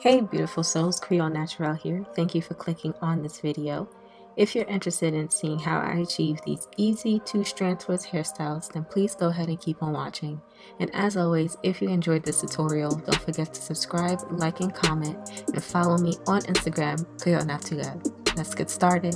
Hey beautiful souls, creolenaturelle here. Thank you for clicking on this video. If you're interested in seeing how I achieve these easy two-strand twist hairstyles, then please go ahead and keep on watching. And as always, if you enjoyed this tutorial, don't forget to subscribe, like, and comment, and follow me on Instagram, creolenaturelle. Let's get started.